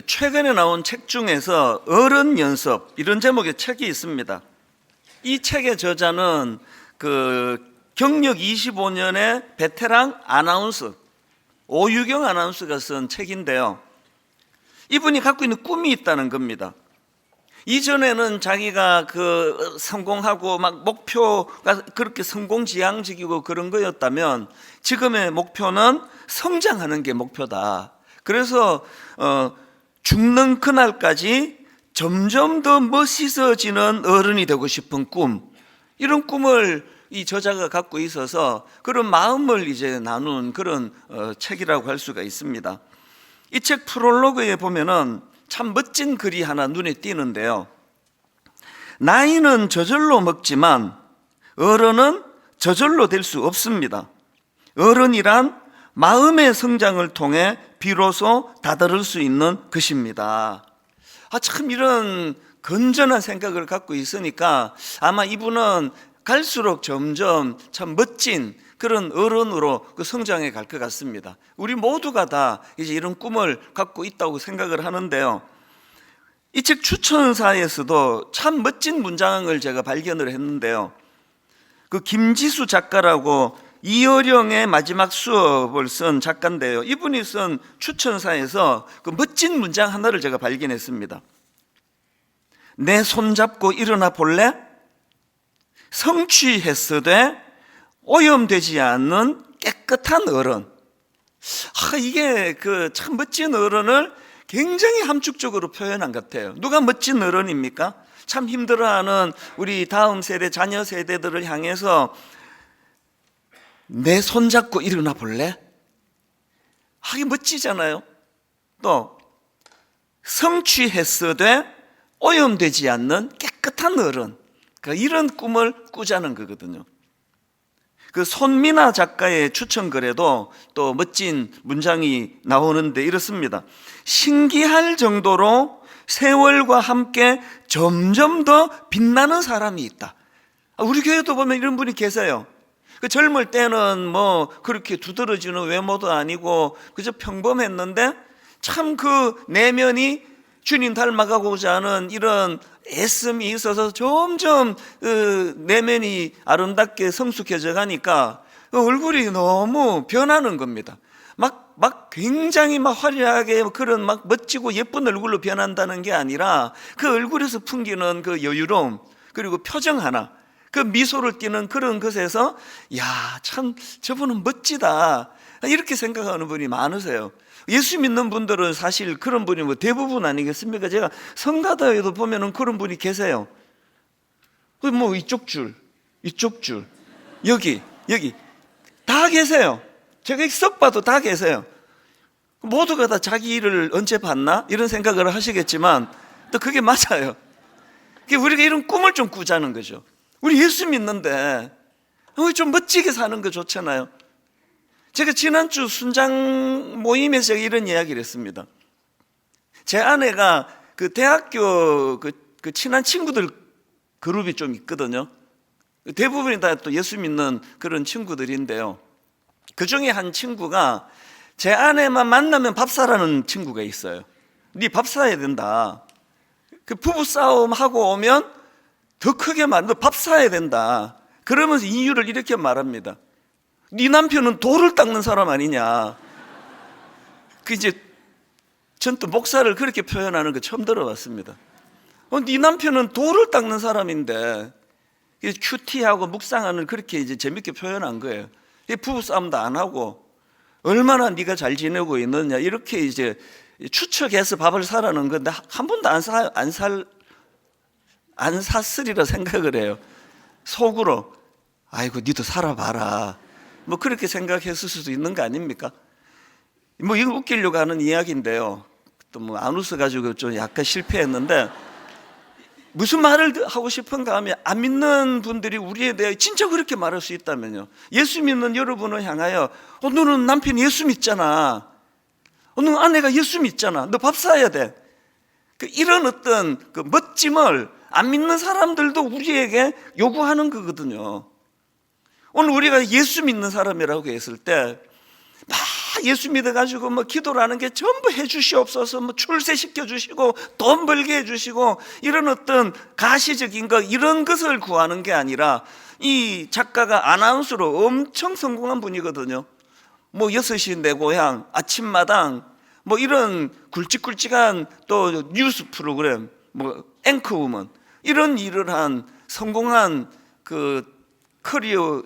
최근에 나온 책 중에서 어른 연습 이런 제목의 책이 있습니다. 이 책의 저자는 경력 25년의 베테랑 아나운서 오유경 아나운서가 쓴 책인데요. 이분이 갖고 있는 꿈이 있다는 겁니다. 이전에는 자기가 성공하고 막 목표가 그렇게 성공지향적이고 그런 거였다면 지금의 목표는 성장하는 게 목표다. 그래서 죽는 그날까지 점점 더 멋있어지는 어른이 되고 싶은 꿈, 이런 꿈을 이 저자가 갖고 있어서 그런 마음을 이제 나눈 그런 책이라고 할 수가 있습니다. 이 책 프롤로그에 보면은 참 멋진 글이 하나 눈에 띄는데요. 나이는 저절로 먹지만 어른은 저절로 될 수 없습니다. 어른이란 마음의 성장을 통해 비로소 다다를 수 있는 것입니다. 참 이런 건전한 생각을 갖고 있으니까 아마 이분은 갈수록 점점 참 멋진 그런 어른으로 성장해 갈 것 같습니다. 우리 모두가 다 이제 이런 꿈을 갖고 있다고 생각을 하는데요. 이 책 추천사에서도 참 멋진 문장을 제가 발견을 했는데요. 김지수 작가라고 이어령의 마지막 수업을 쓴 작가인데요. 이분이 쓴 추천사에서 멋진 문장 하나를 제가 발견했습니다. 내 손잡고 일어나 볼래? 성취했으되 오염되지 않는 깨끗한 어른. 이게 참 멋진 어른을 굉장히 함축적으로 표현한 것 같아요. 누가 멋진 어른입니까? 참 힘들어하는 우리 다음 세대, 자녀 세대들을 향해서 내 손잡고 일어나 볼래? 이게 멋지잖아요. 또 성취했으되 오염되지 않는 깨끗한 어른, 이런 꿈을 꾸자는 거거든요. 손미나 작가의 추천글에도 또 멋진 문장이 나오는데 이렇습니다. 신기할 정도로 세월과 함께 점점 더 빛나는 사람이 있다. 우리 교회도 보면 이런 분이 계세요. 젊을 때는 그렇게 두드러지는 외모도 아니고 그저 평범했는데 참 내면이 주님 닮아가고자 하는 이런 애씀이 있어서 점점 내면이 아름답게 성숙해져 가니까 얼굴이 너무 변하는 겁니다. 막 굉장히 화려하게 그런 멋지고 예쁜 얼굴로 변한다는 게 아니라 그 얼굴에서 풍기는 여유로움, 그리고 표정 하나, 미소를 띠는 그런 것에서 참 저분은 멋지다, 이렇게 생각하는 분이 많으세요. 예수 믿는 분들은 사실 그런 분이 대부분 아니겠습니까? 제가 성가다에도 보면은 그런 분이 계세요. 이쪽 줄, 여기 다 계세요. 제가 썩 봐도 다 계세요. 모두가 다 자기 일을 언제 봤나? 이런 생각을 하시겠지만 또 그게 맞아요. 우리가 이런 꿈을 좀 꾸자는 거죠. 우리 예수 믿는데 좀 멋지게 사는 거 좋잖아요. 제가 지난주 순장 모임에서 제가 이런 이야기를 했습니다. 제 아내가 대학교 친한 친구들 그룹이 좀 있거든요. 대부분이 다 또 예수 믿는 그런 친구들인데요. 그 중에 한 친구가 제 아내만 만나면 밥 사라는 친구가 있어요. 네 밥 사야 된다. 부부 싸움 하고 오면 더 크게 너 밥 사야 된다. 그러면서 이유를 이렇게 말합니다. 네 남편은 돌을 닦는 사람 아니냐. 전 또 목사를 그렇게 표현하는 거 처음 들어봤습니다. 네 남편은 돌을 닦는 사람인데 큐티하고 묵상하는 그렇게 이제 재밌게 표현한 거예요. 부부싸움도 안 하고 얼마나 네가 잘 지내고 있느냐 이렇게 이제 추측해서 밥을 사라는 건데 한 번도 안 샀으리라 생각을 해요. 속으로 아이고 니도 살아봐라 그렇게 생각했을 수도 있는 거 아닙니까? 이거 웃기려고 하는 이야기인데요. 또 안 웃어가지고 좀 약간 실패했는데 무슨 말을 하고 싶은가 하면 안 믿는 분들이 우리에 대해 진짜 그렇게 말할 수 있다면요. 예수 믿는 여러분을 향하여 너는 남편 예수 믿잖아. 너는 아내가 예수 믿잖아. 너 밥 사야 돼. 이런 어떤 멋짐을 안 믿는 사람들도 우리에게 요구하는 거거든요. 오늘 우리가 예수 믿는 사람이라고 했을 때 막 예수 믿어가지고 뭐 기도라는 게 전부 해주시옵소서, 뭐 출세시켜 주시고 돈 벌게 해주시고 이런 어떤 가시적인 것, 이런 것을 구하는 게 아니라, 이 작가가 아나운서로 엄청 성공한 분이거든요. 뭐 6시 내 고향, 아침마당, 뭐 이런 굵직굵직한 또 뉴스 프로그램, 뭐 앵커우먼, 이런 일을 한 성공한 그 커리어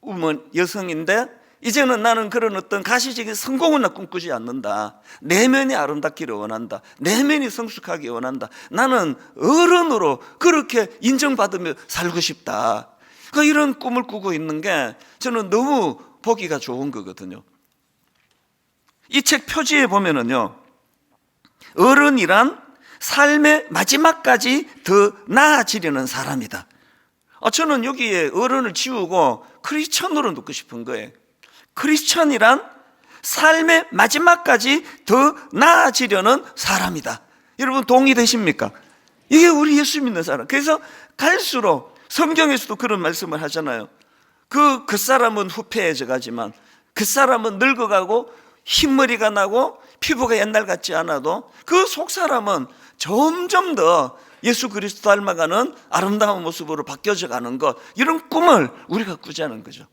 우먼 여성인데, 이제는 나는 그런 어떤 가시적인 성공은 나 꿈꾸지 않는다. 내면이 아름답기를 원한다. 내면이 성숙하기 원한다. 나는 어른으로 그렇게 인정받으며 살고 싶다. 그 이런 꿈을 꾸고 있는 게 저는 너무 보기가 좋은 거거든요. 이 책 표지에 보면은요, 어른이란 삶의 마지막까지 더 나아지려는 사람이다. 저는 여기에 어른을 지우고 크리스천으로 넣고 싶은 거예요. 크리스천이란 삶의 마지막까지 더 나아지려는 사람이다. 여러분 동의되십니까? 이게 우리 예수 믿는 사람. 그래서 갈수록 성경에서도 그런 말씀을 하잖아요. 그 사람은 후패해져 가지만 그 사람은 늙어가고 흰머리가 나고 피부가 옛날 같지 않아도 그 속 사람은 점점 더 예수 그리스도 닮아가는 아름다운 모습으로 바뀌어져 가는 것, 이런 꿈을 우리가 꾸자는 거죠.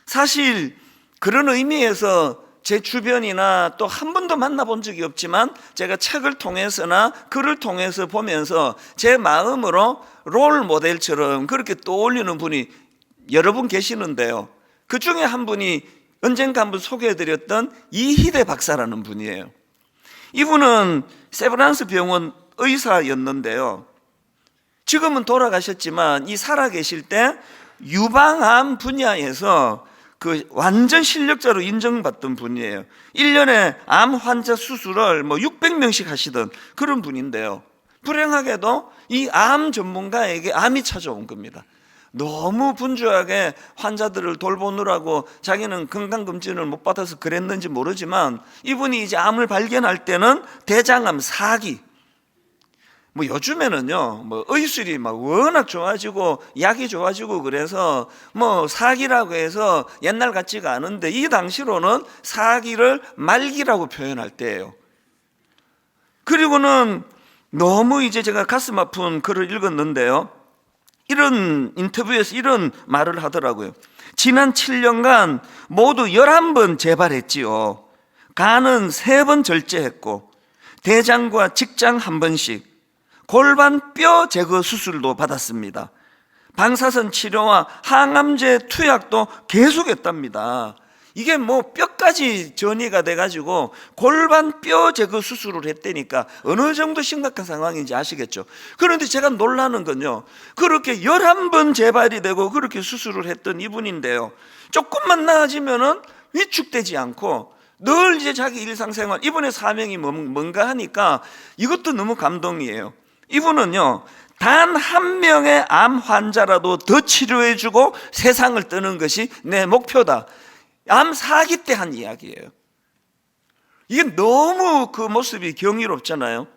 사실 그런 의미에서 제 주변이나 또 한 번도 만나본 적이 없지만 제가 책을 통해서나 글을 통해서 보면서 제 마음으로 롤 모델처럼 그렇게 떠올리는 분이 여러 분 계시는데요, 그 중에 한 분이 언젠가 한번 소개해드렸던 이희대 박사라는 분이에요. 이분은 세브란스 병원 의사였는데요, 지금은 돌아가셨지만 이 살아계실 때 유방암 분야에서 그 완전 실력자로 인정받던 분이에요. 1년에 암 환자 수술을 뭐 600명씩 하시던 그런 분인데요, 불행하게도 이 암 전문가에게 암이 찾아온 겁니다. 너무 분주하게 환자들을 돌보느라고 자기는 건강검진을 못 받아서 그랬는지 모르지만, 이분이 이제 암을 발견할 때는 대장암 4기, 뭐 요즘에는요, 뭐 의술이 막 워낙 좋아지고 약이 좋아지고 그래서 뭐 4기라고 해서 옛날 같지가 않은데, 이 당시로는 4기를 말기라고 표현할 때예요. 그리고는 너무 이제 제가 가슴 아픈 글을 읽었는데요, 이런 인터뷰에서 이런 말을 하더라고요. 지난 7년간 모두 11번 재발했지요. 간은 3번 절제했고 대장과 직장 1번씩, 골반 뼈 제거 수술도 받았습니다. 방사선 치료와 항암제 투약도 계속했답니다. 이게 뭐 뼈까지 전이가 돼가지고 골반 뼈 제거 수술을 했다니까 어느 정도 심각한 상황인지 아시겠죠? 그런데 제가 놀라는 건요, 그렇게 11번 재발이 되고 그렇게 수술을 했던 이분인데요, 조금만 나아지면은 위축되지 않고 늘 이제 자기 일상생활, 이분의 사명이 뭔가 하니까 이것도 너무 감동이에요. 이분은요, 단 한 명의 암 환자라도 더 치료해주고 세상을 떠는 것이 내 목표다. 암 4기 때 한 이야기예요. 이게 너무 그 모습이 경이롭잖아요.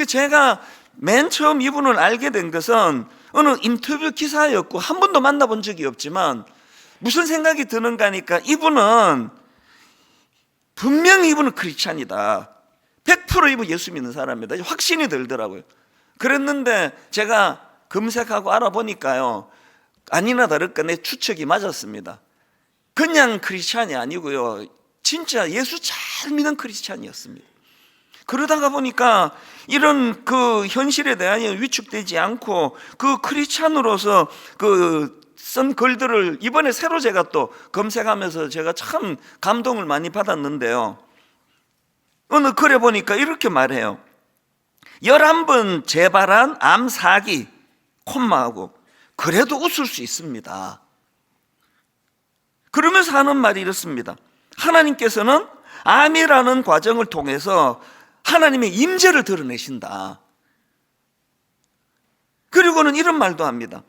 제가 맨 처음 이분을 알게 된 것은 어느 인터뷰 기사였고 한 번도 만나본 적이 없지만 무슨 생각이 드는가 하니까 이분은 분명히 이분은 크리스찬이다, 100% 이분 예수 믿는 사람이다, 확신이 들더라고요. 그랬는데 제가 검색하고 알아보니까요, 아니나 다를까 내 추측이 맞았습니다. 그냥 크리스찬이 아니고요, 진짜 예수 잘 믿는 크리스찬이었습니다. 그러다가 보니까 이런 그 현실에 대한 위축되지 않고 그 크리스찬으로서 그 쓴 글들을 이번에 새로 제가 또 검색하면서 제가 참 감동을 많이 받았는데요, 어느 글에 보니까 이렇게 말해요. 11번 재발한 암 4기 콤마하고 그래도 웃을 수 있습니다. 그러면서 하는 말이 이렇습니다. 하나님께서는 암이라는 과정을 통해서 하나님의 임재를 드러내신다. 그리고는 이런 말도 합니다.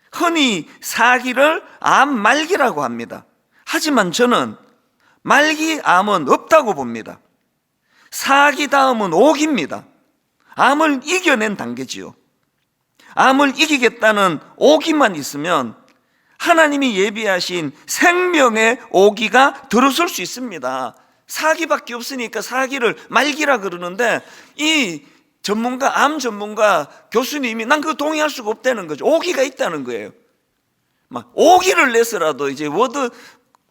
흔히 4기를 암 말기라고 합니다. 하지만 저는 말기 암은 없다고 봅니다. 4기 다음은 5기입니다. 암을 이겨낸 단계지요. 암을 이기겠다는 5기만 있으면 하나님이 예비하신 생명의 오기가 들어설 수 있습니다. 사기밖에 없으니까 사기를 말기라 그러는데, 이 전문가, 암 전문가 교수님이 난 그거 동의할 수가 없다는 거죠. 오기가 있다는 거예요. 막 오기를 내서라도 이제 워드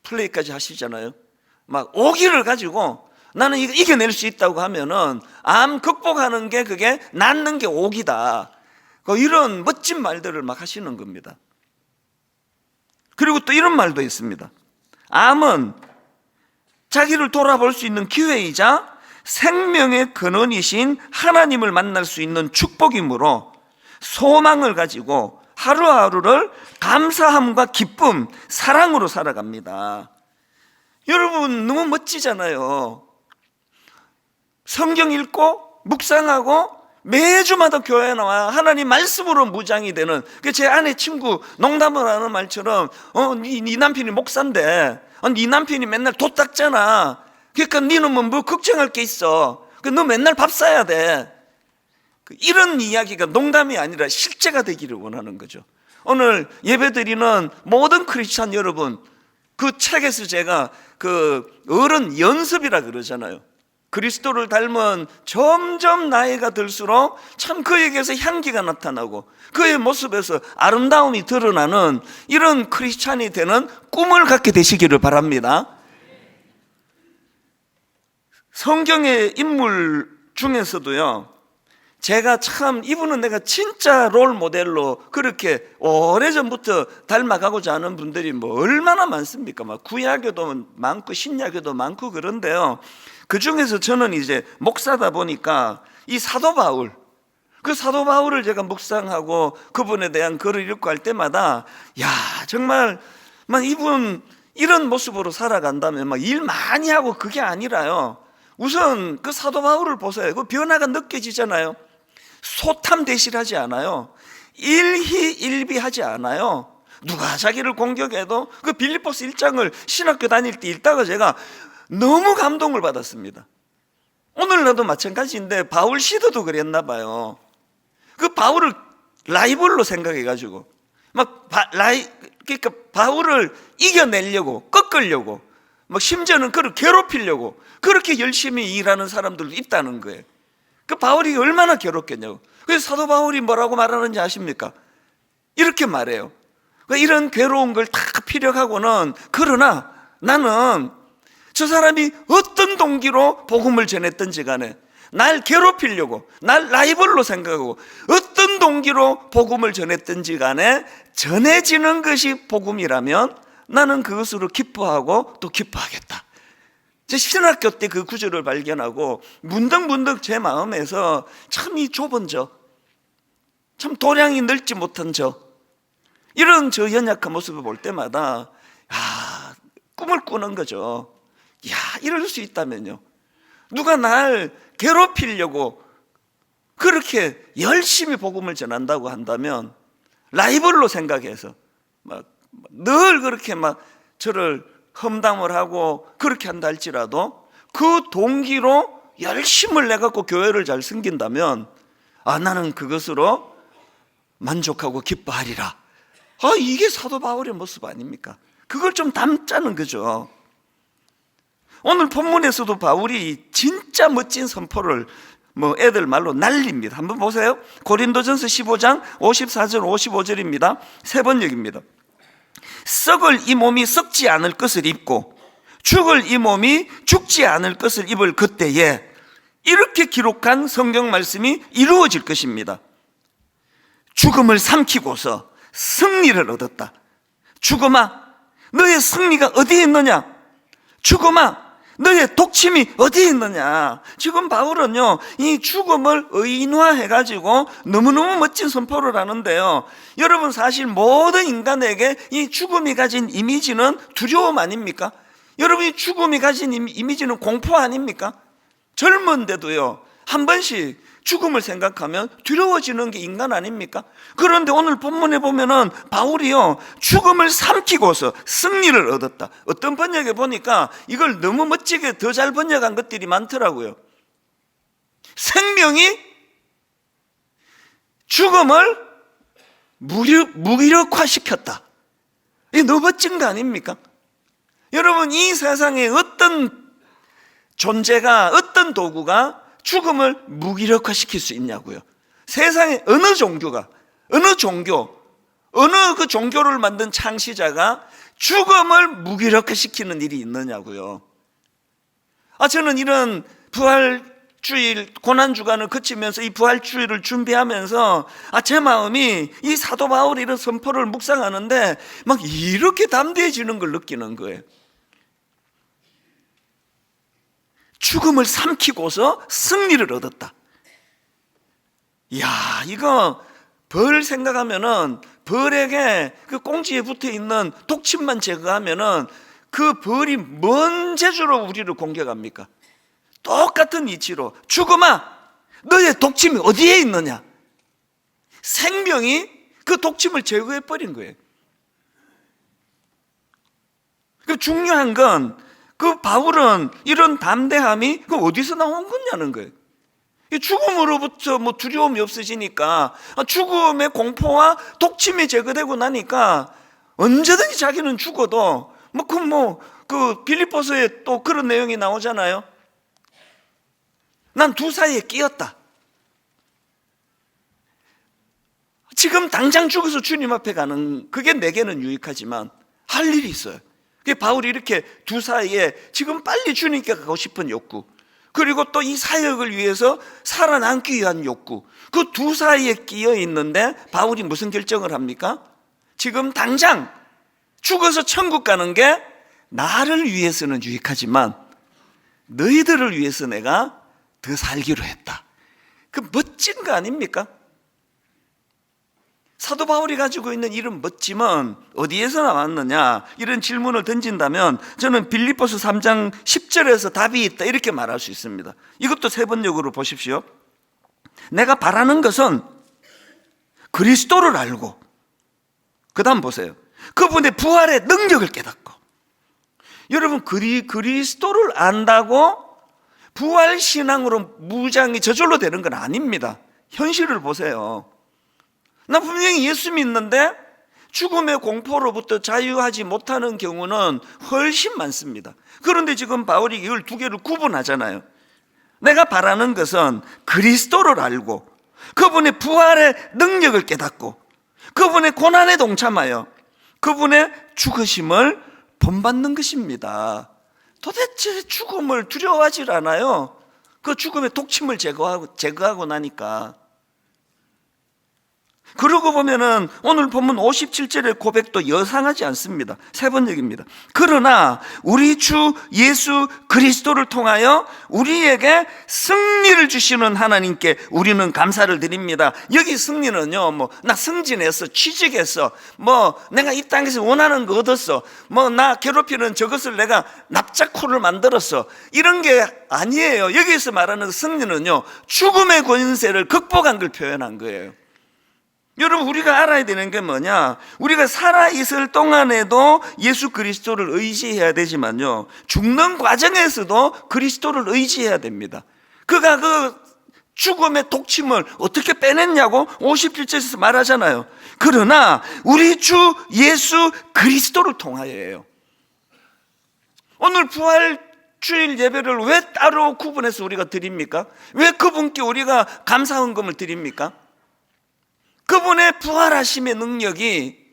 플레이까지 하시잖아요. 막 오기를 가지고 나는 이거 이겨낼 수 있다고 하면은 암 극복하는 게, 그게 낫는 게 오기다. 이런 멋진 말들을 막 하시는 겁니다. 그리고 또 이런 말도 있습니다. 암은 자기를 돌아볼 수 있는 기회이자 생명의 근원이신 하나님을 만날 수 있는 축복이므로 소망을 가지고 하루하루를 감사함과 기쁨, 사랑으로 살아갑니다. 여러분, 너무 멋지잖아요. 성경 읽고 묵상하고 매주마다 교회에 나와 하나님 말씀으로 무장이 되는, 제 아내 친구 농담을 하는 말처럼 네 남편이 목사인데 네 남편이 맨날 도 닦잖아. 그러니까 너는 뭐 걱정할 게 있어. 너 맨날 밥 사야 돼. 이런 이야기가 농담이 아니라 실제가 되기를 원하는 거죠. 오늘 예배드리는 모든 크리스찬 여러분, 그 책에서 제가 그 어른 연습이라 그러잖아요. 그리스도를 닮은 점점 나이가 들수록 참 그에게서 향기가 나타나고 그의 모습에서 아름다움이 드러나는 이런 크리스찬이 되는 꿈을 갖게 되시기를 바랍니다. 성경의 인물 중에서도요, 제가 참 이분은 내가 진짜 롤 모델로 그렇게 오래전부터 닮아가고자 하는 분들이 뭐 얼마나 많습니까? 막 구약에도 많고 신약에도 많고 그런데요, 그 중에서 저는 이제 목사다 보니까 이 사도 바울, 그 사도 바울을 제가 묵상하고 그분에 대한 글을 읽고 할 때마다, 야, 정말 막 이분 이런 모습으로 살아간다면 막 일 많이 하고 그게 아니라요, 우선 그 사도 바울을 보세요. 그 변화가 느껴지잖아요. 소탐대실하지 않아요. 일희일비하지 않아요. 누가 자기를 공격해도 그 빌립보스 1장을 신학교 다닐 때 읽다가 제가 너무 감동을 받았습니다. 오늘날도 마찬가지인데 바울 시도도 그랬나 봐요. 그 바울을 라이벌로 생각해가지고 그러니까 바울을 이겨내려고, 꺾으려고, 막 심지어는 그를 괴롭히려고 그렇게 열심히 일하는 사람들도 있다는 거예요. 그 바울이 얼마나 괴롭겠냐고. 그래서 사도 바울이 뭐라고 말하는지 아십니까? 이렇게 말해요. 이런 괴로운 걸 다 피력하고는, 그러나 나는 저 사람이 어떤 동기로 복음을 전했든지 간에, 날 괴롭히려고, 날 라이벌로 생각하고 어떤 동기로 복음을 전했든지 간에 전해지는 것이 복음이라면 나는 그것으로 기뻐하고 또 기뻐하겠다. 제 신학교 때 그 구절을 발견하고 문득문득 제 마음에서 참 이 좁은 저, 참 도량이 넓지 못한 저, 이런 저 연약한 모습을 볼 때마다 꿈을 꾸는 거죠. 이럴 수 있다면요, 누가 날 괴롭히려고 그렇게 열심히 복음을 전한다고 한다면, 라이벌로 생각해서 늘 그렇게 저를 험담을 하고 그렇게 한다 할지라도 그 동기로 열심을 내갖고 교회를 잘 섬긴다면, 나는 그것으로 만족하고 기뻐하리라. 이게 사도 바울의 모습 아닙니까? 그걸 좀 담자는 거죠. 오늘 본문에서도 바울이 진짜 멋진 선포를 애들 말로 날립니다. 한번 보세요. 고린도전서 15장 54절 55절입니다. 세 번역입니다. 썩을 이 몸이 썩지 않을 것을 입고 죽을 이 몸이 죽지 않을 것을 입을 그때에, 이렇게 기록한 성경 말씀이 이루어질 것입니다. 죽음을 삼키고서 승리를 얻었다. 죽음아, 너의 승리가 어디에 있느냐? 죽음아, 너의 독침이 어디에 있느냐? 지금 바울은요, 이 죽음을 의인화해가지고 너무너무 멋진 선포를 하는데요, 여러분, 사실 모든 인간에게 이 죽음이 가진 이미지는 두려움 아닙니까? 여러분이 죽음이 가진 이미지는 공포 아닙니까? 젊은데도요, 한 번씩 죽음을 생각하면 두려워지는 게 인간 아닙니까? 그런데 오늘 본문에 보면은 바울이요, 죽음을 삼키고서 승리를 얻었다. 어떤 번역에 보니까 이걸 너무 멋지게 더 잘 번역한 것들이 많더라고요. 생명이 죽음을 무력화시켰다. 이게 너무 멋진 거 아닙니까? 여러분, 이 세상에 어떤 존재가, 어떤 도구가 죽음을 무기력화시킬 수 있냐고요. 세상에 어느 종교가, 어느 종교, 어느 그 종교를 만든 창시자가 죽음을 무기력화시키는 일이 있느냐고요. 저는 이런 부활주일 고난주간을 거치면서 이 부활주일을 준비하면서 제 마음이 이 사도 바울의 이런 선포를 묵상하는데 막 이렇게 담대해지는 걸 느끼는 거예요. 죽음을 삼키고서 승리를 얻었다. 이야, 이거 벌 생각하면은, 벌에게 그 꽁지에 붙어 있는 독침만 제거하면은 그 벌이 뭔 재주로 우리를 공격합니까? 똑같은 이치로, 죽음아, 너의 독침이 어디에 있느냐? 생명이 그 독침을 제거해 버린 거예요. 그 중요한 건, 그 바울은 이런 담대함이 그 어디서 나온 거냐는 거예요. 죽음으로부터 뭐 두려움이 없어지니까, 죽음의 공포와 독침이 제거되고 나니까 언제든지 자기는 죽어도 그 빌립보서에 또 그런 내용이 나오잖아요. 난 두 사이에 끼었다. 지금 당장 죽어서 주님 앞에 가는 그게 내게는 유익하지만 할 일이 있어요. 바울이 이렇게 두 사이에 지금 빨리 주님께 가고 싶은 욕구, 그리고 또 이 사역을 위해서 살아남기 위한 욕구, 그 두 사이에 끼어 있는데 바울이 무슨 결정을 합니까? 지금 당장 죽어서 천국 가는 게 나를 위해서는 유익하지만 너희들을 위해서 내가 더 살기로 했다. 그 멋진 거 아닙니까? 사도 바울이 가지고 있는 이런 멋짐은 어디에서 나왔느냐, 이런 질문을 던진다면 저는 빌립보서 3장 10절에서 답이 있다 이렇게 말할 수 있습니다. 이것도 세 번역으로 보십시오. 내가 바라는 것은 그리스도를 알고, 그 다음 보세요, 그분의 부활의 능력을 깨닫고. 여러분, 그리스도를 안다고 부활신앙으로 무장이 저절로 되는 건 아닙니다. 현실을 보세요. 나 분명히 예수 믿는데 죽음의 공포로부터 자유하지 못하는 경우는 훨씬 많습니다. 그런데 지금 바울이 이걸 두 개를 구분하잖아요. 내가 바라는 것은 그리스도를 알고, 그분의 부활의 능력을 깨닫고, 그분의 고난에 동참하여 그분의 죽으심을 본받는 것입니다. 도대체 죽음을 두려워하지 않아요. 그 죽음의 독침을 제거하고 나니까. 그러고 보면은 오늘 본문 57절의 고백도 여상하지 않습니다. 세 번역입니다. 그러나 우리 주 예수 그리스도를 통하여 우리에게 승리를 주시는 하나님께 우리는 감사를 드립니다. 여기 승리는요, 나 승진했어, 취직했어, 내가 이 땅에서 원하는 거 얻었어, 나 괴롭히는 저것을 내가 납작코를 만들었어, 이런 게 아니에요. 여기서 말하는 승리는요, 죽음의 권세를 극복한 걸 표현한 거예요. 여러분, 우리가 알아야 되는 게 뭐냐, 우리가 살아있을 동안에도 예수 그리스도를 의지해야 되지만요, 죽는 과정에서도 그리스도를 의지해야 됩니다. 그가 그 죽음의 독침을 어떻게 빼냈냐고 57절에서 말하잖아요. 그러나 우리 주 예수 그리스도를 통하여예요. 오늘 부활주일 예배를 왜 따로 구분해서 우리가 드립니까? 왜 그분께 우리가 감사헌금을 드립니까? 그분의 부활하심의 능력이,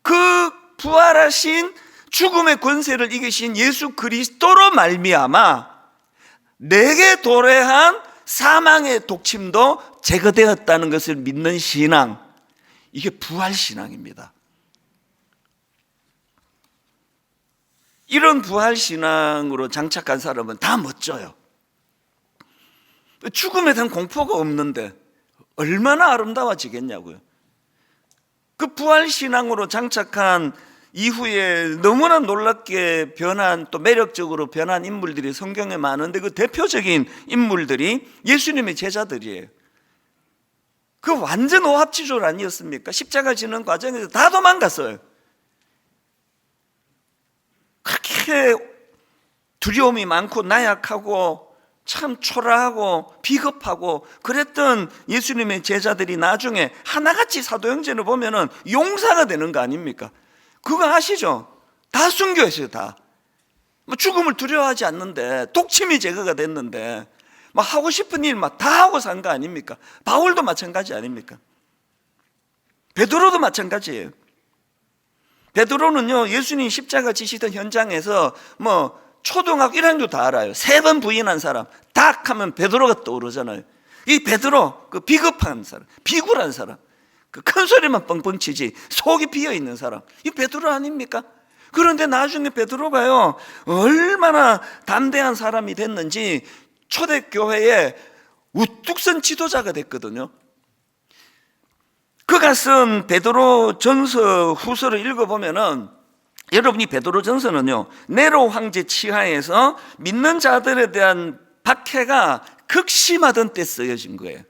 그 부활하신 죽음의 권세를 이기신 예수 그리스도로 말미암아 내게 도래한 사망의 독침도 제거되었다는 것을 믿는 신앙, 이게 부활신앙입니다. 이런 부활신앙으로 장착한 사람은 다 멋져요. 죽음에 대한 공포가 없는데 얼마나 아름다워지겠냐고요. 그 부활신앙으로 장착한 이후에 너무나 놀랍게 변한, 또 매력적으로 변한 인물들이 성경에 많은데 그 대표적인 인물들이 예수님의 제자들이에요. 그 완전 오합지졸 아니었습니까? 십자가 지는 과정에서 다 도망갔어요. 그렇게 두려움이 많고 나약하고 참 초라하고 비겁하고 그랬던 예수님의 제자들이 나중에 하나같이 사도행전을 보면은 용사가 되는 거 아닙니까? 그거 아시죠? 다 순교했어요. 다. 뭐 죽음을 두려워하지 않는데, 독침이 제거가 됐는데 막 하고 싶은 일 막 다 하고 산 거 아닙니까? 바울도 마찬가지 아닙니까? 베드로도 마찬가지예요. 베드로는요, 예수님 십자가 지시던 현장에서 뭐 초등학교 1학년도 다 알아요. 3번 부인한 사람 딱 하면 베드로가 떠오르잖아요. 이 베드로, 그 비겁한 사람, 비굴한 사람, 그 큰 소리만 뻥뻥 치지 속이 비어 있는 사람, 이 베드로 아닙니까? 그런데 나중에 베드로가요, 얼마나 담대한 사람이 됐는지 초대교회의 우뚝 선 지도자가 됐거든요. 그가 쓴 베드로 전서 후서를 읽어보면은, 여러분이 베드로 전서는요, 네로 황제 치하에서 믿는 자들에 대한 박해가 극심하던 때 쓰여진 거예요.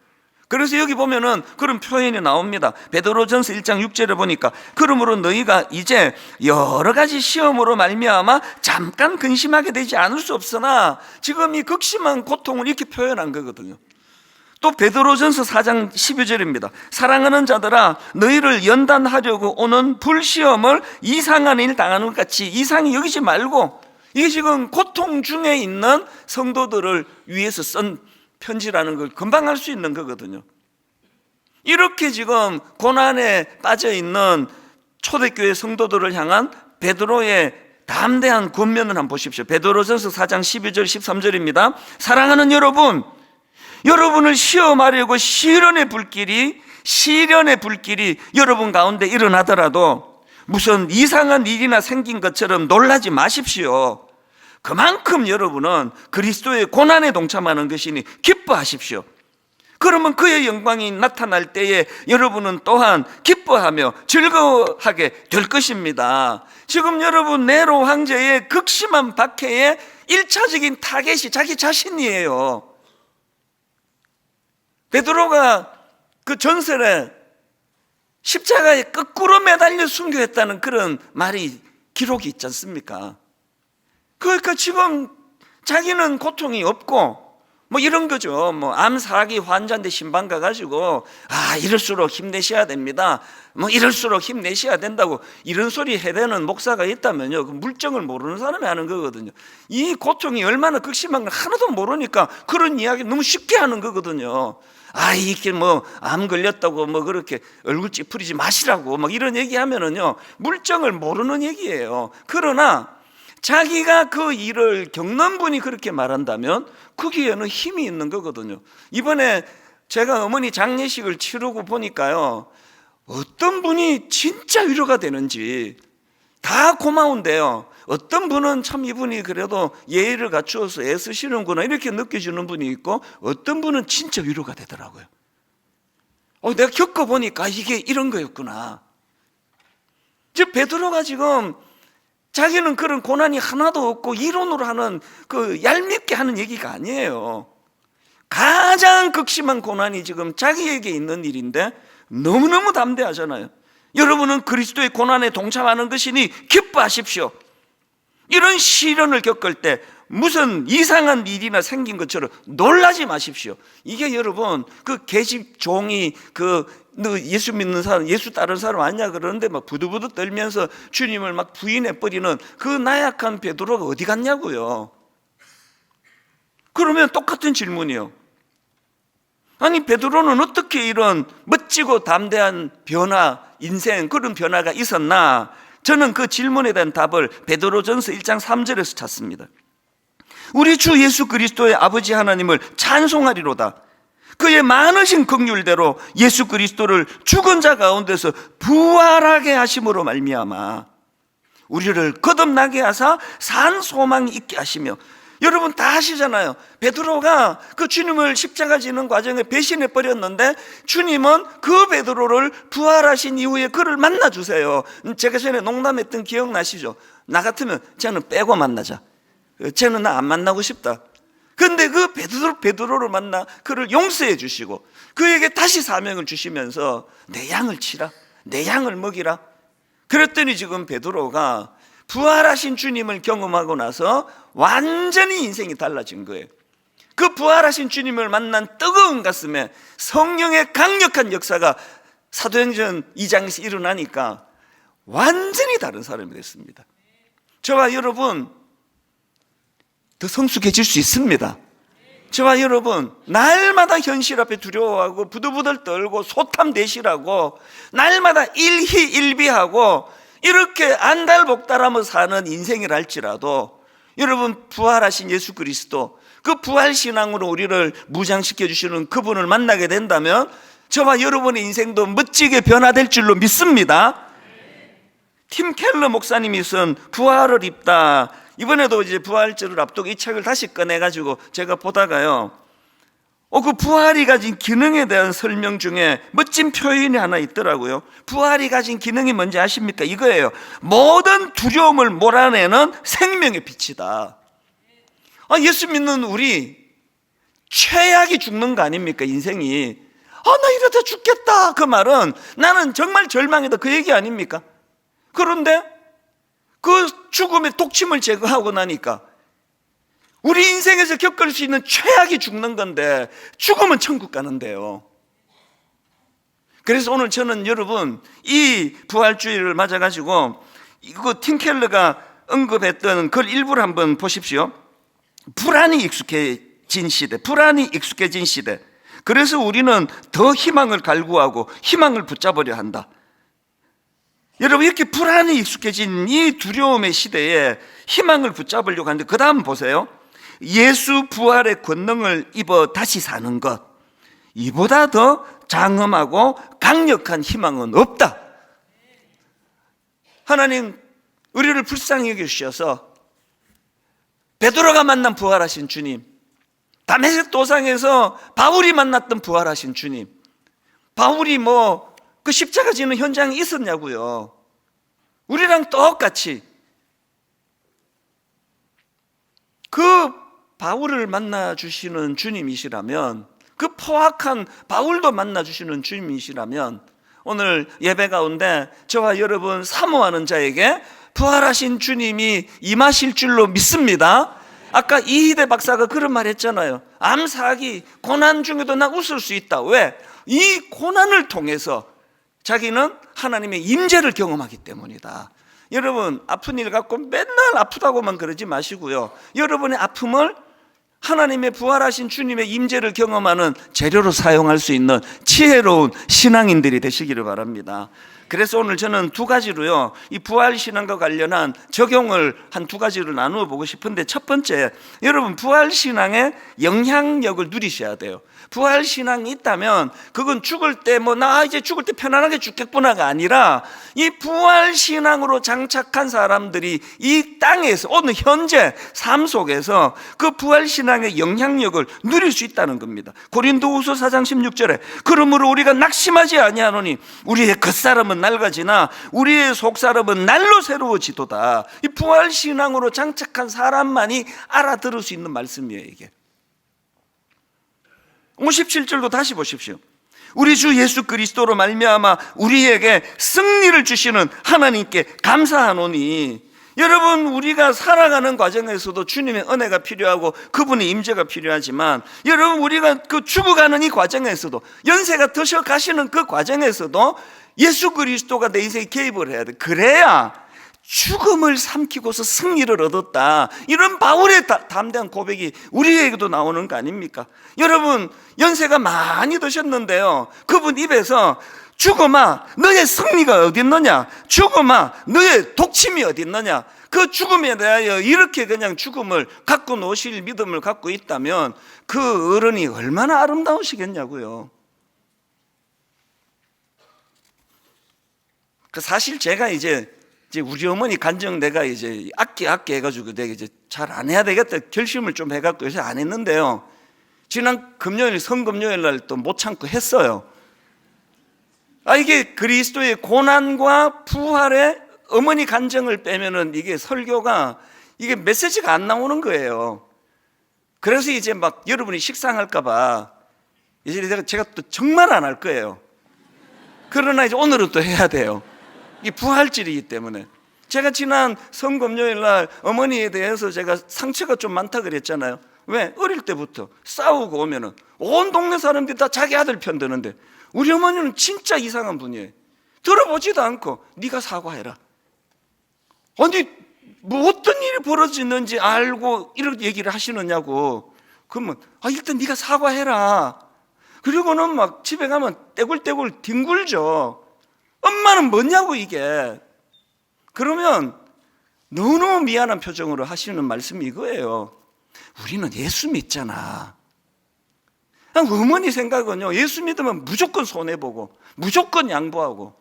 그래서 여기 보면은 그런 표현이 나옵니다. 베드로전서 1장 6절에 보니까, 그러므로 너희가 이제 여러 가지 시험으로 말미암아 잠깐 근심하게 되지 않을 수 없으나, 지금 이 극심한 고통을 이렇게 표현한 거거든요. 또 베드로전서 4장 12절입니다. 사랑하는 자들아, 너희를 연단하려고 오는 불시험을 이상한 일 당하는 것 같이 이상히 여기지 말고, 이게 지금 고통 중에 있는 성도들을 위해서 쓴 편지라는 걸 금방 알 수 있는 거거든요. 이렇게 지금 고난에 빠져 있는 초대교회 성도들을 향한 베드로의 담대한 권면을 한번 보십시오. 베드로전서 4장 12절 13절입니다. 사랑하는 여러분, 여러분을 시험하려고 시련의 불길이 여러분 가운데 일어나더라도 무슨 이상한 일이나 생긴 것처럼 놀라지 마십시오. 그만큼 여러분은 그리스도의 고난에 동참하는 것이니 기뻐하십시오. 그러면 그의 영광이 나타날 때에 여러분은 또한 기뻐하며 즐거워하게 될 것입니다. 지금 여러분, 네로 황제의 극심한 박해의 1차적인 타겟이 자기 자신이에요. 베드로가 그 전설에 십자가에 거꾸로 매달려 순교했다는 그런 말이 기록이 있지 않습니까? 그러니까 지금 자기는 고통이 없고 뭐 이런 거죠. 뭐 암사기 환자인데 신방 가가지고 이럴수록 힘내셔야 됩니다, 뭐 이럴수록 힘내셔야 된다고 이런 소리 해대는 목사가 있다면요, 그 물정을 모르는 사람이 하는 거거든요. 이 고통이 얼마나 극심한 걸 하나도 모르니까 그런 이야기 너무 쉽게 하는 거거든요. 이게 뭐 암 걸렸다고 뭐 그렇게 얼굴 찌푸리지 마시라고 막 이런 얘기하면은요, 물정을 모르는 얘기예요. 그러나 자기가 그 일을 겪는 분이 그렇게 말한다면 거기에는 힘이 있는 거거든요. 이번에 제가 어머니 장례식을 치르고 보니까요, 어떤 분이 진짜 위로가 되는지 다 고마운데요, 어떤 분은 참 이분이 그래도 예의를 갖추어서 애쓰시는구나 이렇게 느껴지는 분이 있고, 어떤 분은 진짜 위로가 되더라고요. 내가 겪어보니까 이게 이런 거였구나. 즉 베드로가 지금 자기는 그런 고난이 하나도 없고 이론으로 하는 그 얄밉게 하는 얘기가 아니에요. 가장 극심한 고난이 지금 자기에게 있는 일인데 너무너무 담대하잖아요. 여러분은 그리스도의 고난에 동참하는 것이니 기뻐하십시오. 이런 시련을 겪을 때 무슨 이상한 일이나 생긴 것처럼 놀라지 마십시오. 이게 여러분, 그 계집 종이 너 예수 믿는 사람, 예수 따르는 사람 아니냐 그러는데 막 부들부들 떨면서 주님을 막 부인해 버리는 그 나약한 베드로가 어디 갔냐고요. 그러면 똑같은 질문이요. 아니 베드로는 어떻게 이런 멋지고 담대한 변화, 인생 그런 변화가 있었나? 저는 그 질문에 대한 답을 베드로전서 1장 3절에서 찾습니다. 우리 주 예수 그리스도의 아버지 하나님을 찬송하리로다. 그의 많으신 긍휼대로 예수 그리스도를 죽은 자 가운데서 부활하게 하심으로 말미암아 우리를 거듭나게 하사 산 소망이 있게 하시며. 여러분 다 아시잖아요. 베드로가 그 주님을 십자가 지는 과정에 배신해 버렸는데 주님은 그 베드로를 부활하신 이후에 그를 만나 주세요. 제가 전에 농담했던 기억나시죠? 나 같으면 쟤는 빼고 만나자, 쟤는 나 안 만나고 싶다. 근데 그 베드로를 만나 그를 용서해 주시고 그에게 다시 사명을 주시면서 내 양을 치라, 내 양을 먹이라. 그랬더니 지금 베드로가 부활하신 주님을 경험하고 나서 완전히 인생이 달라진 거예요. 그 부활하신 주님을 만난 뜨거운 가슴에 성령의 강력한 역사가 사도행전 2장에서 일어나니까 완전히 다른 사람이 됐습니다. 저와 여러분 더 성숙해질 수 있습니다. 저와 여러분 날마다 현실 앞에 두려워하고 부들부들 떨고 소탐대실하고 날마다 일희일비하고 이렇게 안달복달하며 사는 인생이랄지라도 여러분 부활하신 예수 그리스도, 그 부활신앙으로 우리를 무장시켜 주시는 그분을 만나게 된다면 저와 여러분의 인생도 멋지게 변화될 줄로 믿습니다. 팀 켈러 목사님이 쓴 부활을 입다, 이번에도 이제 부활절을 앞두고 이 책을 다시 꺼내가지고 제가 보다가요, 그 부활이 가진 기능에 대한 설명 중에 멋진 표현이 하나 있더라고요. 부활이 가진 기능이 뭔지 아십니까? 이거예요. 모든 두려움을 몰아내는 생명의 빛이다. 예수 믿는 우리 최악이 죽는 거 아닙니까? 인생이. 나 이러다 죽겠다. 그 말은 나는 정말 절망이다. 그 얘기 아닙니까? 그런데 그 죽음의 독침을 제거하고 나니까 우리 인생에서 겪을 수 있는 최악이 죽는 건데 죽으면 천국 가는데요. 그래서 오늘 저는 여러분 이 부활주의를 맞아가지고 이거 팀 켈러가 언급했던 글 일부를 한번 보십시오. 불안이 익숙해진 시대, 불안이 익숙해진 시대. 그래서 우리는 더 희망을 갈구하고 희망을 붙잡으려 한다. 여러분 이렇게 불안이 익숙해진 이 두려움의 시대에 희망을 붙잡으려고 하는데 그 다음 보세요. 예수 부활의 권능을 입어 다시 사는 것, 이보다 더 장엄하고 강력한 희망은 없다. 하나님 우리를 불쌍히 여겨주셔서 베드로가 만난 부활하신 주님, 다메섹 도상에서 바울이 만났던 부활하신 주님, 바울이 그 십자가 지는 현장에 있었냐고요. 우리랑 똑같이 그 바울을 만나주시는 주님이시라면, 그 포악한 바울도 만나주시는 주님이시라면 오늘 예배 가운데 저와 여러분 사모하는 자에게 부활하신 주님이 임하실 줄로 믿습니다. 아까 이희대 박사가 그런 말 했잖아요. 암사기 고난 중에도 나 웃을 수 있다. 왜? 이 고난을 통해서 자기는 하나님의 임재를 경험하기 때문이다. 여러분 아픈 일 갖고 맨날 아프다고만 그러지 마시고요, 여러분의 아픔을 하나님의 부활하신 주님의 임재를 경험하는 재료로 사용할 수 있는 지혜로운 신앙인들이 되시기를 바랍니다. 그래서 오늘 저는 두 가지로요, 이 부활신앙과 관련한 적용을 한 두 가지로 나누어 보고 싶은데, 첫 번째, 여러분 부활신앙의 영향력을 누리셔야 돼요. 부활신앙이 있다면 그건 죽을 때 나 이제 죽을 때 편안하게 죽겠구나가 아니라 이 부활신앙으로 장착한 사람들이 이 땅에서 오늘 현재 삶 속에서 그 부활신앙의 영향력을 누릴 수 있다는 겁니다. 고린도후서 4장 16절에 그러므로 우리가 낙심하지 아니하노니 우리의 겉사람은 낡아지나 우리의 속사람은 날로 새로워지도다. 이 부활신앙으로 장착한 사람만이 알아들을 수 있는 말씀이에요. 이게 57절도 다시 보십시오. 우리 주 예수 그리스도로 말미암아 우리에게 승리를 주시는 하나님께 감사하노니. 여러분 우리가 살아가는 과정에서도 주님의 은혜가 필요하고 그분의 임재가 필요하지만, 여러분 우리가 그 죽어가는 이 과정에서도, 연세가 드셔 가시는 그 과정에서도 예수 그리스도가 내 인생에 개입을 해야 돼. 그래야 죽음을 삼키고서 승리를 얻었다, 이런 바울의 담대한 고백이 우리에게도 나오는 거 아닙니까? 여러분 연세가 많이 드셨는데요, 그분 입에서 죽음아 너의 승리가 어디 있느냐, 죽음아 너의 독침이 어디 있느냐, 그 죽음에 대하여 이렇게 그냥 죽음을 갖고 노실 믿음을 갖고 있다면 그 어른이 얼마나 아름다우시겠냐고요. 사실 제가 이제 우리 어머니 간증 내가 이제 악기 해가지고 내가 이제 잘 안 해야 되겠다 결심을 좀 해갖고 요새 안 했는데요, 지난 금요일 성금요일 날 또 못 참고 했어요. 이게 그리스도의 고난과 부활의 어머니 간증을 빼면은 이게 설교가 이게 메시지가 안 나오는 거예요. 그래서 이제 막 여러분이 식상할까봐 이제 제가 또 정말 안 할 거예요. 그러나 이제 오늘은 또 해야 돼요. 이 부활절이기 때문에. 제가 지난 성금요일 날 어머니에 대해서 제가 상처가 좀 많다 그랬잖아요. 왜? 어릴 때부터 싸우고 오면은 온 동네 사람들이 다 자기 아들 편 드는데 우리 어머니는 진짜 이상한 분이에요. 들어보지도 않고 네가 사과해라. 아니 뭐 어떤 일이 벌어지는지 알고 이렇게 얘기를 하시느냐고. 그러면 일단 네가 사과해라. 그리고는 막 집에 가면 떼굴떼굴 뒹굴죠. 엄마는 뭐냐고 이게. 그러면 너무 미안한 표정으로 하시는 말씀이 이거예요. 우리는 예수 믿잖아. 어머니 생각은요, 예수 믿으면 무조건 손해보고 무조건 양보하고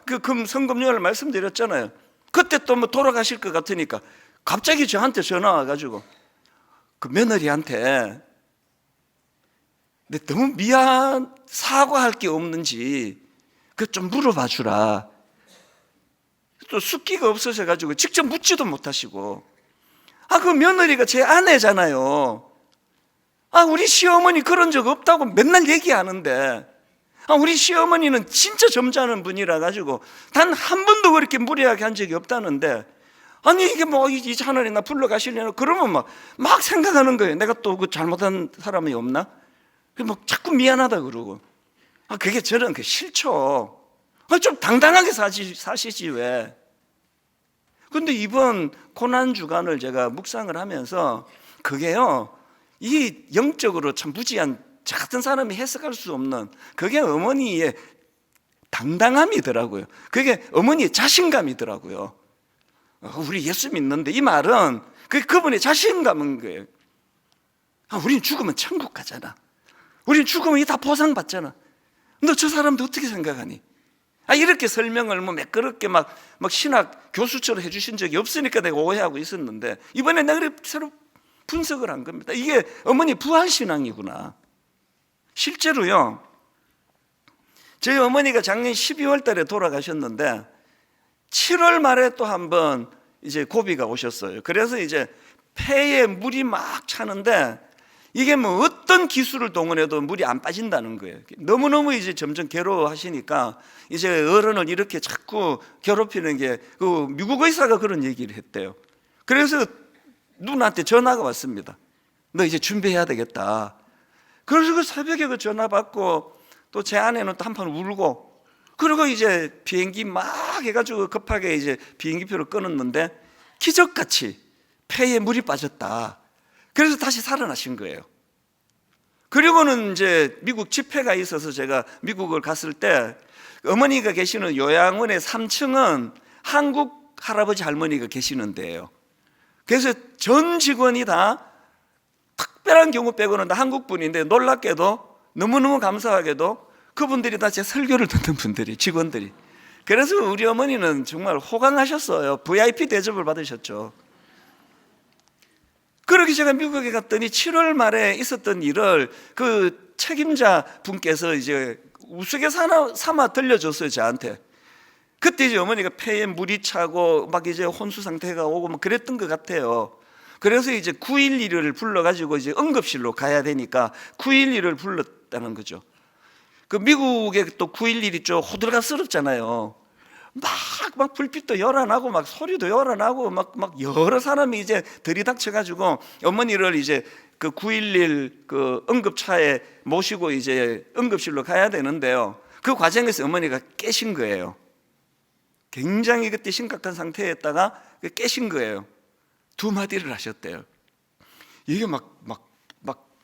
그 성금요일 말씀드렸잖아요. 그때 또 뭐 돌아가실 것 같으니까 갑자기 저한테 전화 와가지고 그 며느리한테 내 너무 사과할 게 없는지 그 좀 물어봐 주라. 또 숫기가 없으셔가지고 직접 묻지도 못하시고. 그 며느리가 제 아내잖아요. 우리 시어머니 그런 적 없다고 맨날 얘기하는데, 우리 시어머니는 진짜 점잖은 분이라 가지고 단 한 번도 그렇게 무례하게 한 적이 없다는데, 이게 뭐 이 하늘에 나 불러가시려나 그러면 막 생각하는 거예요. 내가 또 그 잘못한 사람이 없나? 막 자꾸 미안하다 그러고. 그게 저는 싫죠. 좀 당당하게 사시지 왜. 근데 이번 고난 주간을 제가 묵상을 하면서 그게요, 이 영적으로 참 무지한 저 같은 사람이 해석할 수 없는 그게 어머니의 당당함이더라고요. 그게 어머니의 자신감이더라고요. 우리 예수 믿는데, 이 말은 그분의 자신감인 거예요. 우린 죽으면 천국 가잖아. 우린 죽으면 다 보상받잖아. 너 저 사람도 어떻게 생각하니? 이렇게 설명을 매끄럽게 막 신학 교수처럼 해주신 적이 없으니까 내가 오해하고 있었는데, 이번에 내가 새로 분석을 한 겁니다. 이게 어머니 부활신앙이구나. 실제로요, 저희 어머니가 작년 12월 달에 돌아가셨는데 7월 말에 또 한번 이제 고비가 오셨어요. 그래서 이제 폐에 물이 막 차는데 이게 뭐 어떤 기술을 동원해도 물이 안 빠진다는 거예요. 너무너무 이제 점점 괴로워하시니까 이제 어른을 이렇게 자꾸 괴롭히는 게, 그 미국 의사가 그런 얘기를 했대요. 그래서 누나한테 전화가 왔습니다. 너 이제 준비해야 되겠다. 그래서 그 새벽에 그 전화 받고 또 제 아내는 또 한판 울고, 그리고 이제 비행기 막 해가지고 급하게 이제 비행기표를 끊었는데 기적같이 폐에 물이 빠졌다. 그래서 다시 살아나신 거예요. 그리고는 이제 미국 집회가 있어서 제가 미국을 갔을 때 어머니가 계시는 요양원의 3층은 한국 할아버지 할머니가 계시는 데예요. 그래서 전 직원이 다 특별한 경우 빼고는 다 한국 분인데, 놀랍게도 너무너무 감사하게도 그분들이 다 제 설교를 듣는 분들이, 직원들이. 그래서 우리 어머니는 정말 호강하셨어요. VIP 대접을 받으셨죠. 그렇게 제가 미국에 갔더니 7월 말에 있었던 일을 그 책임자 분께서 이제 우스갯 삼아 들려줬어요, 저한테. 그때 이제 어머니가 폐에 물이 차고 막 이제 혼수 상태가 오고 막 그랬던 것 같아요. 그래서 이제 911을 불러가지고 이제 응급실로 가야 되니까 911을 불렀다는 거죠. 그 미국에 또 911이 좀 호들갑스럽잖아요. 막 불빛도 열어나고 막 소리도 열어나고 막 여러 사람이 이제 들이닥쳐가지고 어머니를 이제 그 911 그 응급차에 모시고 이제 응급실로 가야 되는데요. 그 과정에서 어머니가 깨신 거예요. 굉장히 그때 심각한 상태였다가 깨신 거예요. 두 마디를 하셨대요. 이게 막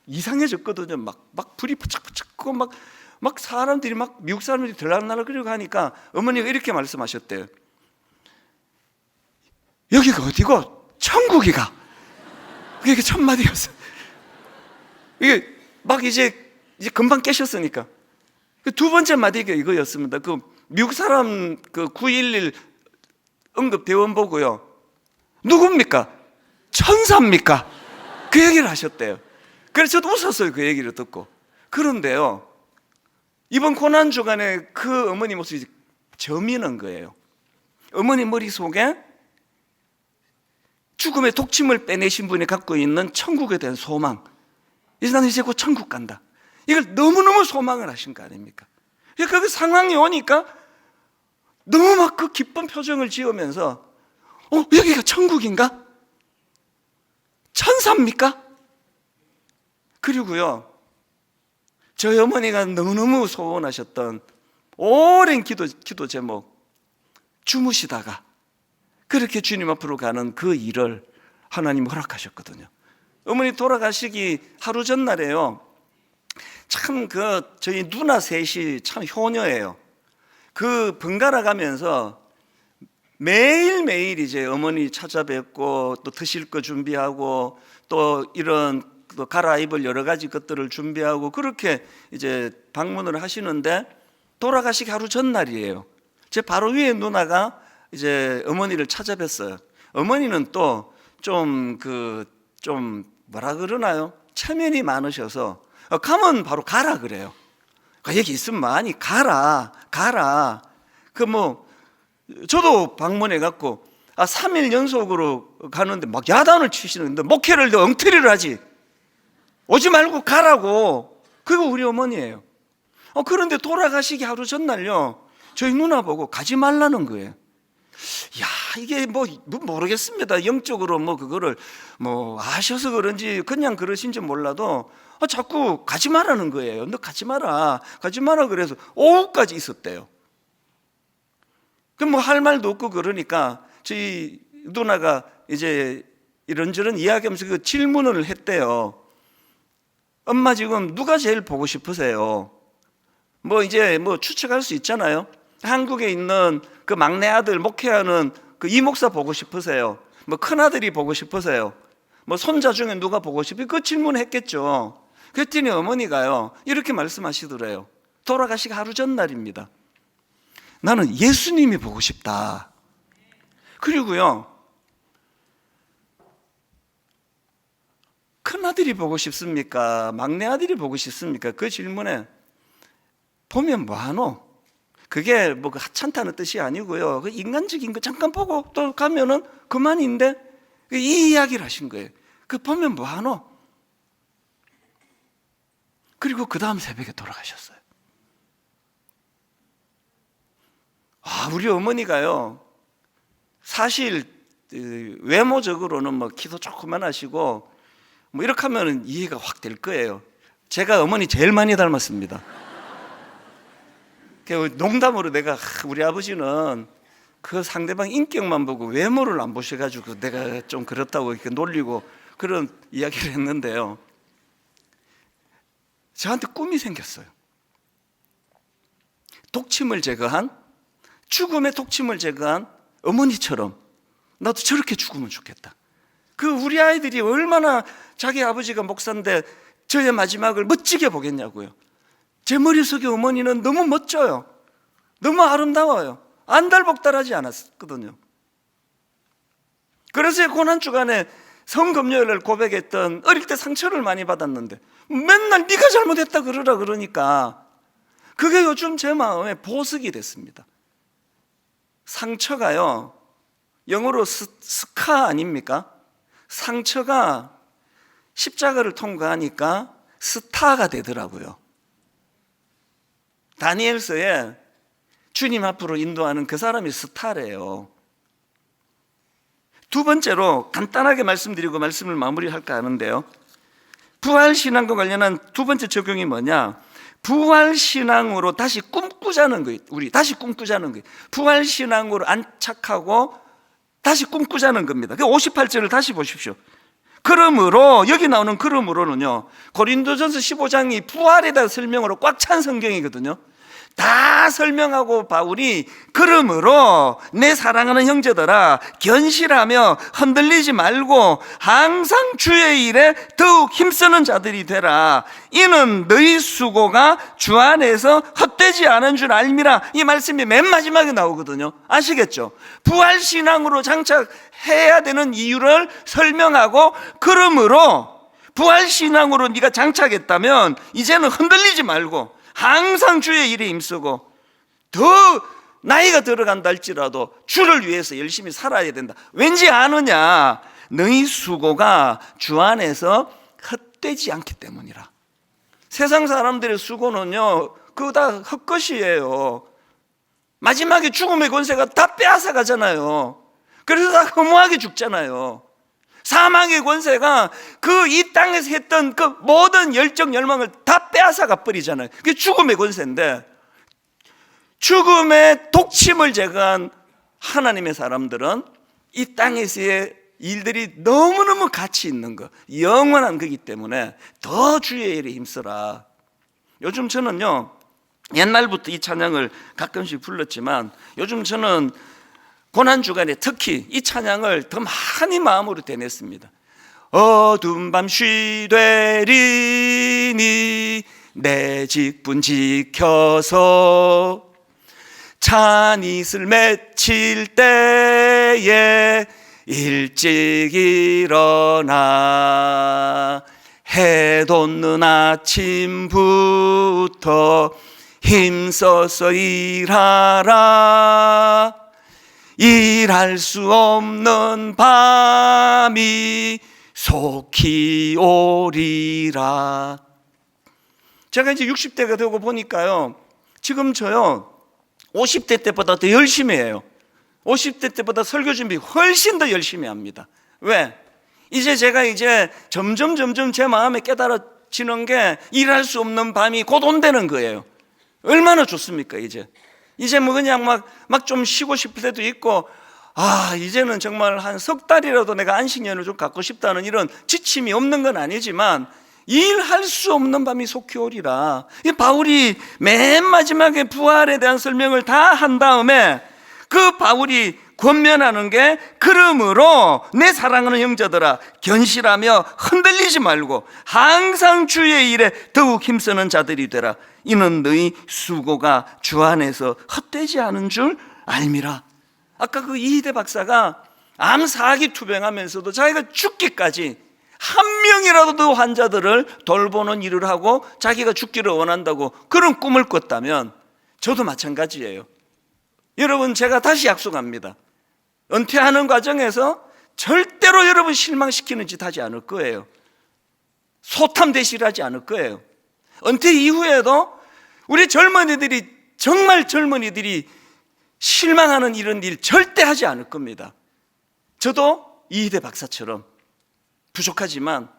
이상해졌거든요. 막 불이 부착부착하고 막 사람들이 미국 사람들이 들락날락거리고 하니까 어머니가 이렇게 말씀하셨대요. 여기가 어디고? 천국이가. 그게 첫 마디였어요. 이게 막 이제 금방 깨셨으니까. 두 번째 마디가 이거였습니다. 그 미국 사람 그 911 응급대원 보고요, 누굽니까? 천사입니까? 그 얘기를 하셨대요. 그래서 저도 웃었어요, 그 얘기를 듣고. 그런데요, 이번 고난주간에 그 어머니 모습이 저미는 거예요. 어머니 머릿속에 죽음의 독침을 빼내신 분이 갖고 있는 천국에 대한 소망, 이제 나는 이제 곧 천국 간다, 이걸 너무너무 소망을 하신 거 아닙니까? 그 상황이 오니까 너무 막 그 기쁜 표정을 지으면서 여기가 천국인가? 천사입니까? 그리고요, 저희 어머니가 너무너무 소원하셨던 오랜 기도 제목, 주무시다가 그렇게 주님 앞으로 가는 그 일을 하나님 허락하셨거든요. 어머니 돌아가시기 하루 전날에요. 참 저희 누나 셋이 참 효녀예요. 그 번갈아 가면서 매일매일 이제 어머니 찾아뵙고 또 드실 거 준비하고 또 이런 또 갈아입을 여러 가지 것들을 준비하고 그렇게 이제 방문을 하시는데 돌아가시기 하루 전날이에요. 제 바로 위에 누나가 이제 어머니를 찾아뵀어요. 어머니는 또 좀 뭐라 그러나요? 체면이 많으셔서 가면 바로 가라 그래요. 여기 있으면 많이 가라. 저도 방문해 갖고 3일 연속으로 가는데 막 야단을 치시는데 목회를 엉터리를 하지. 오지 말고 가라고. 그거 우리 어머니예요. 그런데 돌아가시기 하루 전날요, 저희 누나 보고 가지 말라는 거예요. 야, 이게 모르겠습니다. 영적으로 그거를 아셔서 그런지 그냥 그러신지 몰라도 자꾸 가지 말라는 거예요. 너 가지 마라. 그래서 오후까지 있었대요. 그럼 할 말도 없고 그러니까 저희 누나가 이제 이런저런 이야기하면서 그 질문을 했대요. 엄마 지금 누가 제일 보고 싶으세요? 이제 추측할 수 있잖아요. 한국에 있는 그 막내 아들 목회하는 그 이목사 보고 싶으세요? 큰아들이 보고 싶으세요? 손자 중에 누가 보고 싶으세요? 그 질문을 했겠죠. 그랬더니 어머니가요 이렇게 말씀하시더래요. 돌아가시기 하루 전날입니다. 나는 예수님이 보고 싶다. 그리고요, 큰아들이 보고 싶습니까? 막내 아들이 보고 싶습니까? 그 질문에 보면 뭐하노? 그게 그 하찮다는 뜻이 아니고요, 그 인간적인 거 잠깐 보고 또 가면은 그만인데 이 이야기를 하신 거예요. 그 보면 뭐하노? 그리고 그 다음 새벽에 돌아가셨어요. 우리 어머니가요 사실 외모적으로는 키도 조그만 하시고 이렇게 하면 이해가 확 될 거예요. 제가 어머니 제일 많이 닮았습니다. 농담으로 내가 우리 아버지는 그 상대방 인격만 보고 외모를 안 보셔가지고 내가 좀 그렇다고 이렇게 놀리고 그런 이야기를 했는데요, 저한테 꿈이 생겼어요. 죽음의 독침을 제거한 어머니처럼 나도 저렇게 죽으면 좋겠다. 우리 아이들이 얼마나 자기 아버지가 목사인데 저의 마지막을 멋지게 보겠냐고요. 제 머릿속에 어머니는 너무 멋져요. 너무 아름다워요. 안달복달하지 않았거든요. 그래서 고난주간에 성금요일을 고백했던, 어릴 때 상처를 많이 받았는데 맨날 네가 잘못했다 그러니까 그게 요즘 제 마음에 보석이 됐습니다. 상처가요, 영어로 스카 아닙니까? 상처가 십자가를 통과하니까 스타가 되더라고요. 다니엘서에 주님 앞으로 인도하는 그 사람이 스타래요. 두 번째로 간단하게 말씀드리고 말씀을 마무리할까 하는데요, 부활신앙과 관련한 두 번째 적용이 뭐냐? 부활신앙으로 다시 꿈꾸자는 거예요. 우리 다시 꿈꾸자는 거예요. 부활신앙으로 안착하고 다시 꿈꾸자는 겁니다. 58절을 다시 보십시오. 그러므로, 여기 나오는 그러므로는요, 고린도전서 15장이 부활에 대한 설명으로 꽉 찬 성경이거든요. 다 설명하고 바울이 그러므로 내 사랑하는 형제들아 견실하며 흔들리지 말고 항상 주의 일에 더욱 힘쓰는 자들이 되라. 이는 너희 수고가 주 안에서 헛되지 않은 줄 알미라. 이 말씀이 맨 마지막에 나오거든요. 아시겠죠? 부활신앙으로 장착해야 되는 이유를 설명하고, 그러므로 부활신앙으로 네가 장착했다면 이제는 흔들리지 말고 항상 주의 일에 힘쓰고, 더 나이가 들어간다 할지라도 주를 위해서 열심히 살아야 된다. 왠지 아느냐? 너희 수고가 주 안에서 헛되지 않기 때문이라. 세상 사람들의 수고는요, 그거 다 헛것이에요. 마지막에 죽음의 권세가 다 빼앗아 가잖아요. 그래서 다 허무하게 죽잖아요. 사망의 권세가 이 땅에서 했던 그 모든 열정 열망을 다 빼앗아가 버리잖아요. 그게 죽음의 권세인데, 죽음의 독침을 제거한 하나님의 사람들은 이 땅에서의 일들이 너무너무 가치 있는 거, 영원한 거기 때문에 더 주의 일에 힘써라. 요즘 저는요, 옛날부터 이 찬양을 가끔씩 불렀지만 요즘 저는 고난주간에 특히 이 찬양을 더 많이 마음으로 되냈습니다. 어두운 밤 쉬되리니 내 직분 지켜서 찬이슬 맺힐 때에 일찍 일어나 해 돋는 아침부터 힘써서 일하라. 일할 수 없는 밤이 속히 오리라. 제가 이제 60대가 되고 보니까요, 지금 저요 50대 때보다 더 열심히 해요. 50대 때보다 설교 준비 훨씬 더 열심히 합니다. 왜? 이제 제가 점점 제 마음에 깨달아지는 게 일할 수 없는 밤이 곧 온다는 거예요. 얼마나 좋습니까? 이제 뭐 그냥 막 좀 쉬고 싶을 때도 있고, 이제는 정말 한 석 달이라도 내가 안식년을 좀 갖고 싶다는 이런 지침이 없는 건 아니지만 일할 수 없는 밤이 속히 오리라. 바울이 맨 마지막에 부활에 대한 설명을 다 한 다음에 그 바울이 권면하는 게, 그러므로 내 사랑하는 형제들아 견실하며 흔들리지 말고 항상 주의 일에 더욱 힘쓰는 자들이 되라. 이는 너희 수고가 주 안에서 헛되지 않은 줄 알미라. 아까 그 이희대 박사가 암 4기 투병하면서도 자기가 죽기까지 한 명이라도 더 환자들을 돌보는 일을 하고 자기가 죽기를 원한다고 그런 꿈을 꿨다면 저도 마찬가지예요. 여러분, 제가 다시 약속합니다. 은퇴하는 과정에서 절대로 여러분 실망시키는 짓 하지 않을 거예요. 소탐대실하지 않을 거예요. 은퇴 이후에도 우리 정말 젊은이들이 실망하는 이런 일 절대 하지 않을 겁니다. 저도 이희대 박사처럼 부족하지만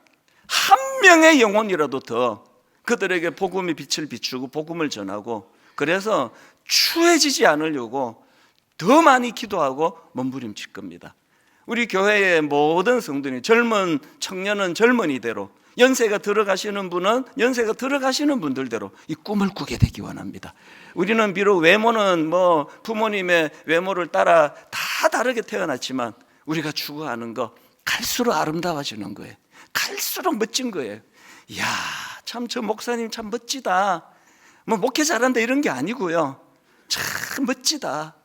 한 명의 영혼이라도 더 그들에게 복음의 빛을 비추고 복음을 전하고, 그래서 추해지지 않으려고 더 많이 기도하고 몸부림칠 겁니다. 우리 교회의 모든 성도님, 젊은 청년은 젊은이대로, 연세가 들어가시는 분은 연세가 들어가시는 분들대로 이 꿈을 꾸게 되기 원합니다. 우리는 비록 외모는 부모님의 외모를 따라 다 다르게 태어났지만 우리가 추구하는 거 갈수록 아름다워지는 거예요. 갈수록 멋진 거예요. 이야, 참 저 목사님 참 멋지다. 목회 잘한다 이런 게 아니고요. 참 멋지다.